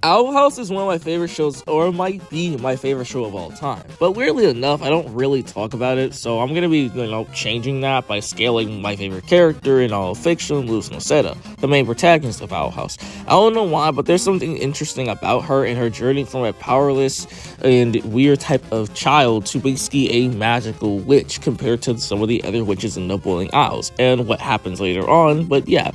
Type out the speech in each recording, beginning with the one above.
Owl House is one of my favorite shows, or might be my favorite show of all time. But weirdly enough, I don't really talk about it, so I'm gonna be, changing that by scaling my favorite character in all of fiction, Noceda, the main protagonist of Owl House. I don't know why, but there's something interesting about her and her journey from a powerless and weird type of child to basically a magical witch compared to some of the other witches in the Boiling Isles, and what happens later on. But yeah.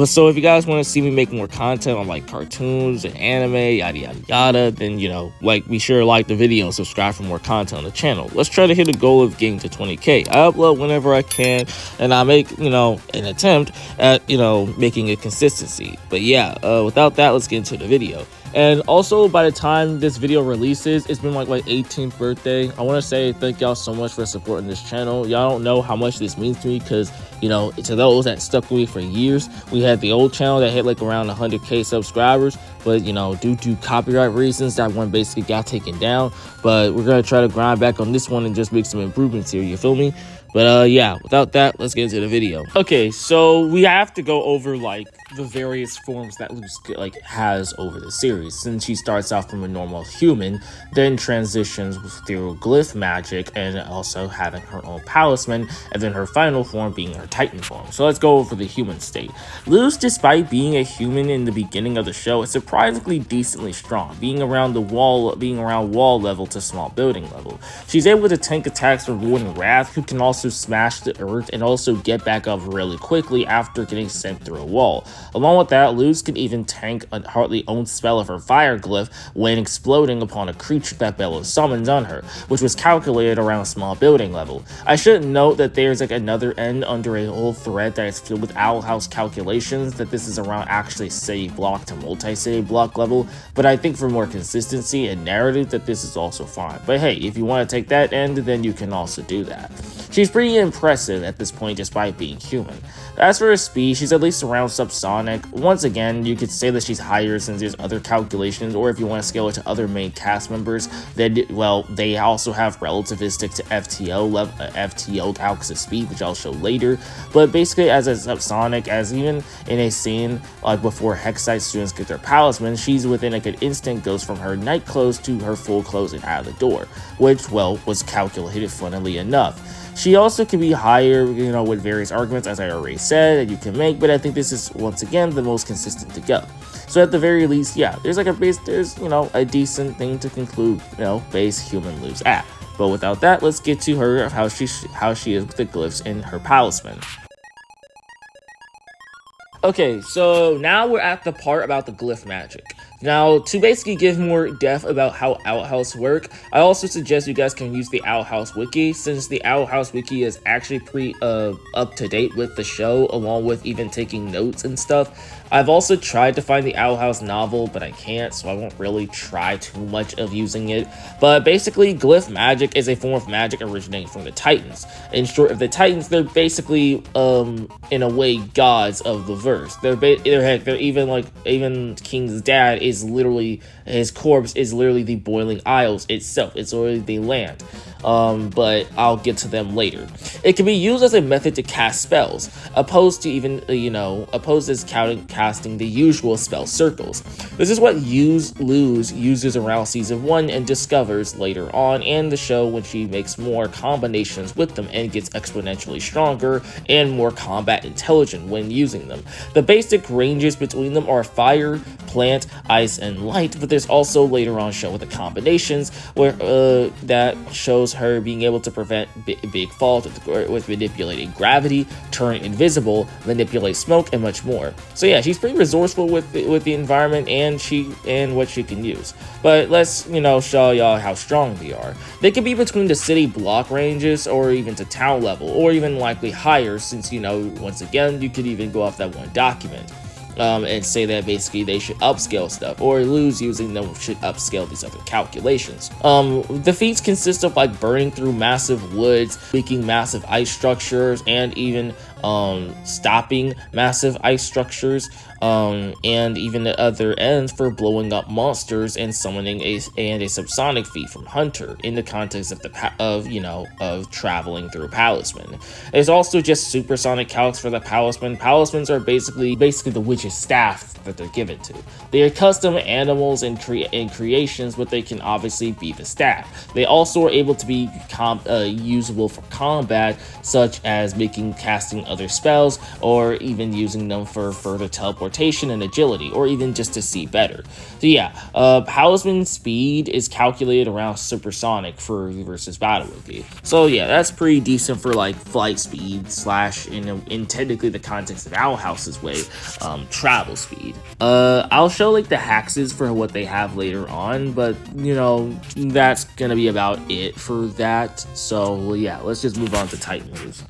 So if you guys want to see me make more content on like cartoons and anime, yada yada yada, then be sure to like the video and subscribe for more content on the channel. Let's try to hit a goal of getting to 20k. I upload whenever I can, and I make an attempt at making a consistency. But yeah, without that, let's get into the video. And also, by the time this video releases, it's been like my 18th birthday. I want to say thank y'all so much for supporting this channel. Y'all don't know how much this means to me because, to those that stuck with me for years, we had the old channel that hit like around 100k subscribers. But, due to copyright reasons, that one basically got taken down. But we're going to try to grind back on this one and just make some improvements here, you feel me? But yeah, without that, let's get into the video. Okay, so we have to go over like the various forms that Luce has over the series, since she starts off from a normal human, then transitions through glyph magic and also having her own palisman, and then her final form being her titan form. So let's go over the human state. Luce, despite being a human in the beginning of the show, is surprisingly decently strong, being around wall level to small building level. She's able to tank attacks from Warden Wrath, who can also smash the earth and also get back up really quickly after getting sent through a wall. Along with that, Luce can even tank a hardly owned spell of her fire glyph when exploding upon a creature that Bellows summons on her, which was calculated around small building level. I should note that there's like another end under a whole thread that is filled with Owl House calculations, that this is around actually city block to multi-city block level, but I think for more consistency and narrative that this is also fine. But hey, if you want to take that end, then you can also do that. She's pretty impressive at this point despite being human. As for her speed, she's at least around subsonic. Once again, you could say that she's higher since there's other calculations, or if you want to scale it to other main cast members, then well, they also have relativistic to FTO calcs of speed, which I'll show later. But basically, as a subsonic, as even in a scene like before Hexite students get their palisman, she's within like an instant goes from her night clothes to her full clothes and out of the door, which well was calculated funnily enough. She also can be higher, with various arguments, as I already said, that you can make, but I think this is, once again, the most consistent to go. So at the very least, yeah, there's like a base, there's, a decent thing to conclude, base human Luce at. But without that, let's get to her, how she is with the glyphs in her palisman. Okay, so now we're at the part about the glyph magic. Now, to basically give more depth about how Owl House work, I also suggest you guys can use the Owl House wiki, since the Owl House wiki is actually pretty up to date with the show, along with even taking notes and stuff. I've also tried to find the Owl House novel, but I can't, so I won't really try too much of using it. But basically, glyph magic is a form of magic originating from the Titans. In short, of the Titans, they're basically, in a way, gods of the verse. They're even King's dad is literally, his corpse is literally the Boiling Isles itself. It's literally the land. But I'll get to them later. It can be used as a method to cast spells, opposed as casting the usual spell circles. This is what Luz uses around season 1 and discovers later on in the show when she makes more combinations with them and gets exponentially stronger and more combat intelligent when using them. The basic ranges between them are fire, plant, ice, and light, but there's also later on show with the combinations where that shows her being able to prevent big falls with manipulating gravity, turn invisible, manipulate smoke, and much more. So yeah, she's pretty resourceful with the environment and what she can use. But let's show y'all how strong they are. They can be between the city block ranges or even to town level, or even likely higher, since once again you could even go off that one document. And say that basically they should upscale stuff, or Luz using them should upscale these other calculations. The feats consist of like burning through massive woods, making massive ice structures, and even stopping massive ice structures, and even the other ends for blowing up monsters and summoning a subsonic feat from Hunter in the context of of traveling through Palisman. There's also just supersonic calcs for the Palisman. Palismans are basically the witch's staff that they're given to. They are custom animals and creations, but they can obviously be the staff. They also are able to be usable for combat, such as casting other spells, or even using them for further teleportation and agility, or even just to see better. So yeah, Palisman speed is calculated around supersonic for versus battle wiki. So yeah, that's pretty decent for like flight speed / in technically the context of Owl House's way, travel speed. I'll show like the hexes for what they have later on, but that's gonna be about it for that. So yeah, let's just move on to Titan moves.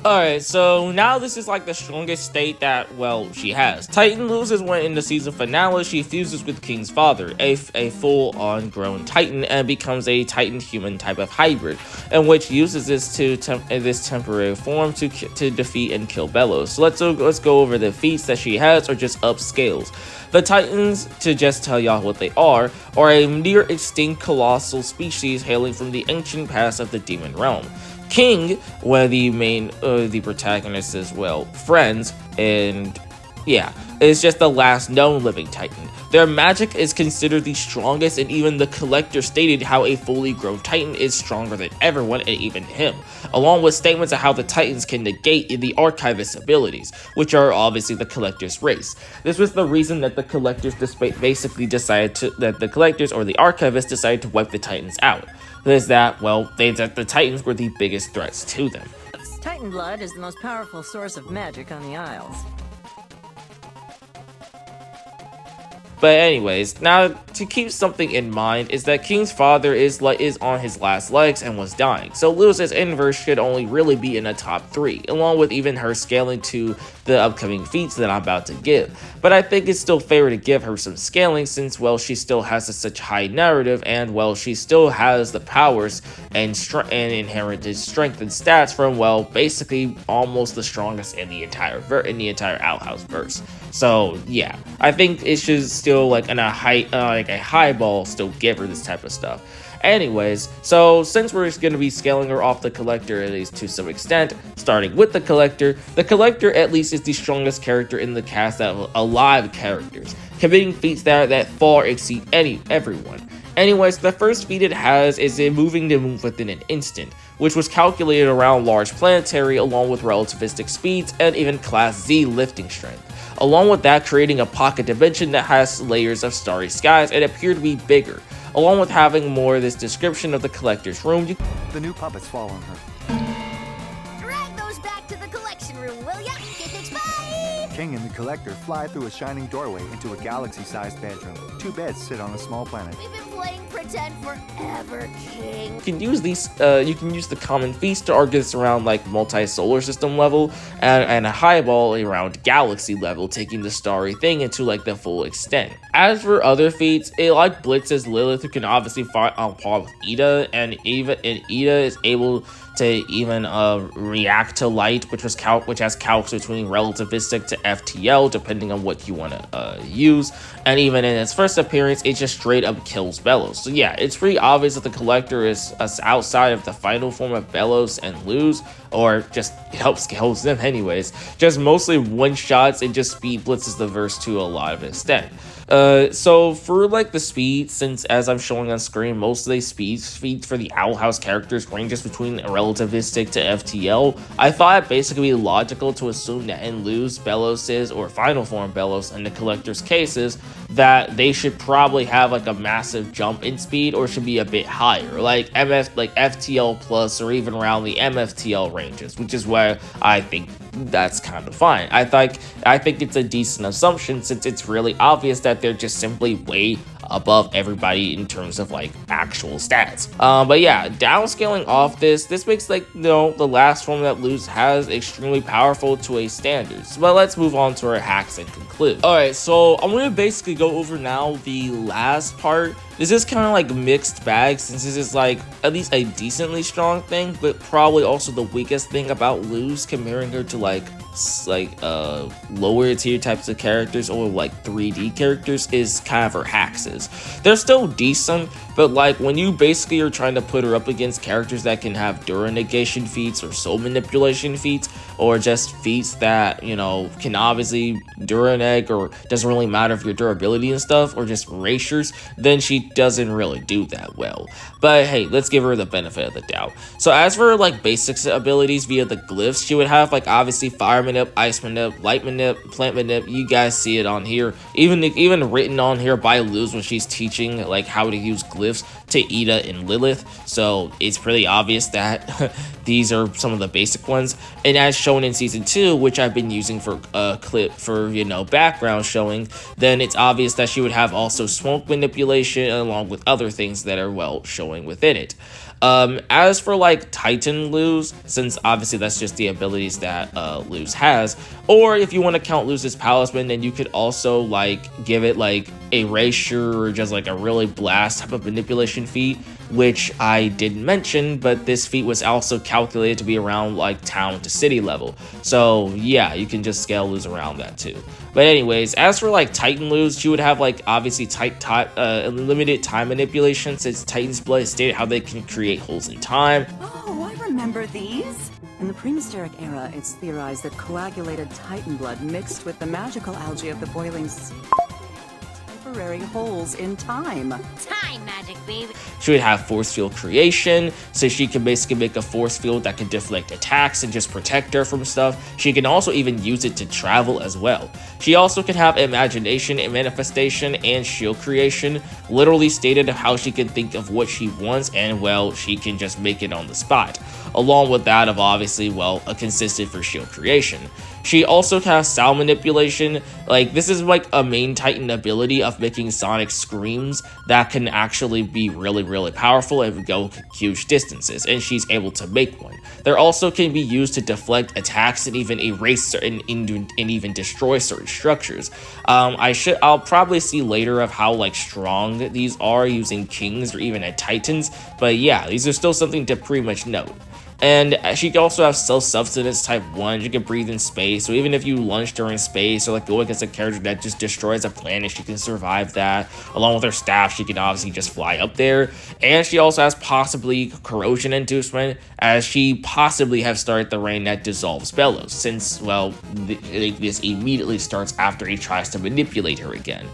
Alright, so now this is like the strongest state that, well, she has. Titan loses when in the season finale she fuses with King's father, a full-on grown Titan, and becomes a Titan-human type of hybrid, in which uses this temporary form to defeat and kill Bellows. So let's go over the feats that she has, or just upscales. The Titans, to just tell y'all what they are a near extinct colossal species hailing from the ancient past of the demon realm. King, one of the protagonists as well, friends, and yeah, is just the last known living Titan. Their magic is considered the strongest, and even the Collector stated how a fully grown Titan is stronger than everyone, and even him, along with statements of how the Titans can negate the Archivist's abilities, which are obviously the Collector's race. This was the reason that the Collectors basically decided the Collectors or the Archivists decided to wipe the Titans out. Is that, well, that the Titans were the biggest threats to them. Titan blood is the most powerful source of magic on the Isles. But anyways, now to keep something in mind is that King's father is on his last legs and was dying, so Lewis's inverse should only really be in the top 3, along with even her scaling to the upcoming feats that I'm about to give. But I think it's still fair to give her some scaling since, well, she still has such high narrative, and well, she still has the powers and inherited strength and stats from, well, basically almost the strongest in the entire Owl House verse. So yeah, I think it should still like a highball still give her this type of stuff. Anyways, so since we're just going to be scaling her off the Collector at least to some extent, starting with the Collector at least is the strongest character in the cast of alive characters, committing feats that far exceed everyone. Anyways, the first feat it has is moving the moon within an instant, which was calculated around large planetary along with relativistic speeds and even Class Z lifting strength. Along with that, creating a pocket dimension that has layers of starry skies and appear to be bigger. Along with having more of this description of the Collector's room, the new puppets fall on her. Drag those back to the collection room, will ya? Bye! King and the Collector fly through a shining doorway into a galaxy-sized bedroom. 2 beds sit on a small planet. We've been playing pretend forever, King. you can use the common feats to argue this around like multi-solar system level, and a highball around galaxy level, taking the starry thing into like the full extent. As for other feats, it like blitzes Lilith, who can obviously fight on par with Ida, and Ida is able to even react to light, which has calcs between relativistic to FTL, depending on what you want to use. And even in its first appearance, it just straight up kills Bellows. So yeah, it's pretty obvious that the Collector is outside of the final form of Bellows and Luz, or just helps them anyways. Just mostly one-shots and just speed blitzes the verse to a lot of extent. So for like the speed, since as I'm showing on screen, most of the speeds for the Owl House characters ranges between relativistic to FTL, I thought it basically be logical to assume that in Luz, Bellows's, or final form Bellows in the Collector's cases, that they should probably have like a massive jump in speed, or should be a bit higher, like FTL plus, or even around the MFTL ranges, which is where I think that's kind of fine. I think it's a decent assumption, since it's really obvious that they're just simply way above everybody in terms of like actual stats. But yeah, downscaling off this makes like, you know, the last form that Luz has extremely powerful to a standard. But let's move on to our hacks and conclude. Alright, so I'm gonna basically go over now the last part. This is kind of like mixed bag, since this is like at least a decently strong thing, but probably also the weakest thing about Luz comparing her to like lower tier types of characters or like 3D characters is kind of her hacks. They're still decent, but like when you basically are trying to put her up against characters that can have Dura negation feats or soul manipulation feats, or just feats that, you know, can obviously Dura neg, or doesn't really matter if your durability and stuff, or just erasures, then she doesn't really do that well. But hey, let's give her the benefit of the doubt. So as for like basics abilities via the glyphs, she would have like obviously fire manip, ice manip, light manip, plant manip. You guys see it on here, even written on here by Luz when she's teaching like how to use glyphs to Ida and Lilith. So it's pretty obvious that these are some of the basic ones. And as shown in season 2, which I've been using for a clip for, you know, background showing, then it's obvious that she would have also smoke manipulation along with other things that are well showing within it. As for like Titan Luz, since obviously that's just the abilities that Luz has, or if you want to count Luz's palisman, then you could also like give it like erasure or just like a really blast type of manipulation feat, which I didn't mention, but this feat was also calculated to be around like town to city level. So yeah, you can just scale Luz around that too. But anyways, as for like Titan Luz, she would have like obviously limited time manipulation, since Titan's blood stated how they can create holes in time. Oh, I remember these. In the prehistoric era, it's theorized that coagulated Titan blood mixed with the magical algae of the boiling temporary holes in time. Time magic, baby. She would have force field creation, so she can basically make a force field that can deflect attacks and just protect her from stuff. She can also even use it to travel as well. She also can have imagination and manifestation and shield creation, literally stated how she can think of what she wants, and well, she can just make it on the spot, along with that of obviously, well, a consistent for shield creation. She also has sound manipulation. Like, this is like a main Titan ability of making sonic screams that can actually be really powerful and go huge distances, and she's able to make one. There also can be used to deflect attacks and even erase and even destroy certain structures. I'll probably see later of how like strong these are using kings or even at titans, but yeah, these are still something to pretty much note. And she can also have self-substance type 1. She can breathe in space, so even if you lunge during space or like go against a character that just destroys a planet, she can survive that. Along with her staff, she can obviously just fly up there. And she also has possibly corrosion inducement, as she possibly have started the rain that dissolves Bellows, since, well, this immediately starts after he tries to manipulate her again.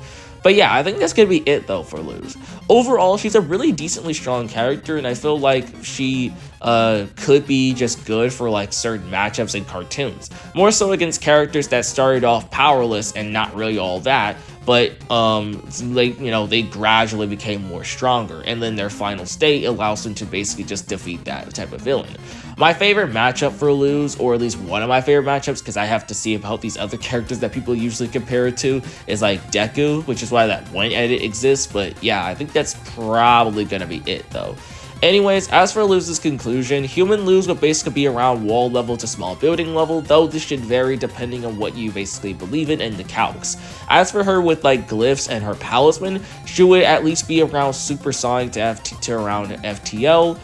But yeah, I think that's gonna be it though for Luz. Overall, she's a really decently strong character, and I feel like she could be just good for like certain matchups in cartoons. More so against characters that started off powerless and not really all that, but like, you know, they gradually became more stronger, and then their final state allows them to basically just defeat that type of villain. My favorite matchup for Luz, or at least one of my favorite matchups, because I have to see about these other characters that people usually compare it to, is like Deku, which is why that one edit exists. But yeah, I think that's probably gonna be it though. Anyways, as for Luz's conclusion, human Luz would basically be around wall level to small building level, though this should vary depending on what you basically believe in the calcs. As for her with like glyphs and her palisman, she would at least be around supersonic to around FTL,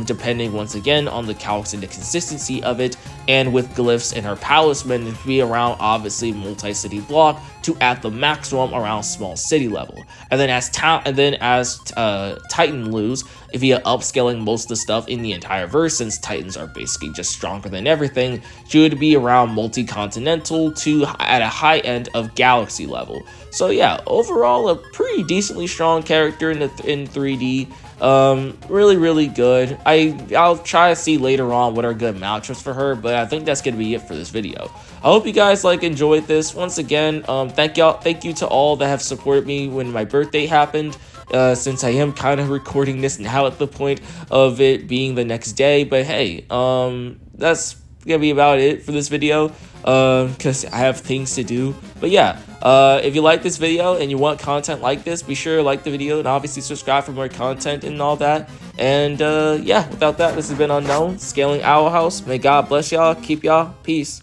depending once again on the calcs and the consistency of it. And with glyphs and her palisman, it'd be around obviously multi-city block to at the maximum around small city level. And then as Titan Luz, via upscaling most of the stuff in the entire verse, since Titans are basically just stronger than everything, she would be around multi-continental to at a high end of galaxy level. So yeah, overall a pretty decently strong character in 3D. Really good. I'll try to see later on what are good matchups for her, but I think that's gonna be it for this video. I hope you guys like enjoyed this. Once again, thank you to all that have supported me when my birthday happened, since I am kind of recording this now at the point of it being the next day. But hey, that's gonna be about it for this video. because I have things to do. But yeah, if you like this video and you want content like this, be sure to like the video and obviously subscribe for more content and all that. And yeah, without that, this has been Unknown, scaling Owl House. May God bless y'all, keep y'all, peace.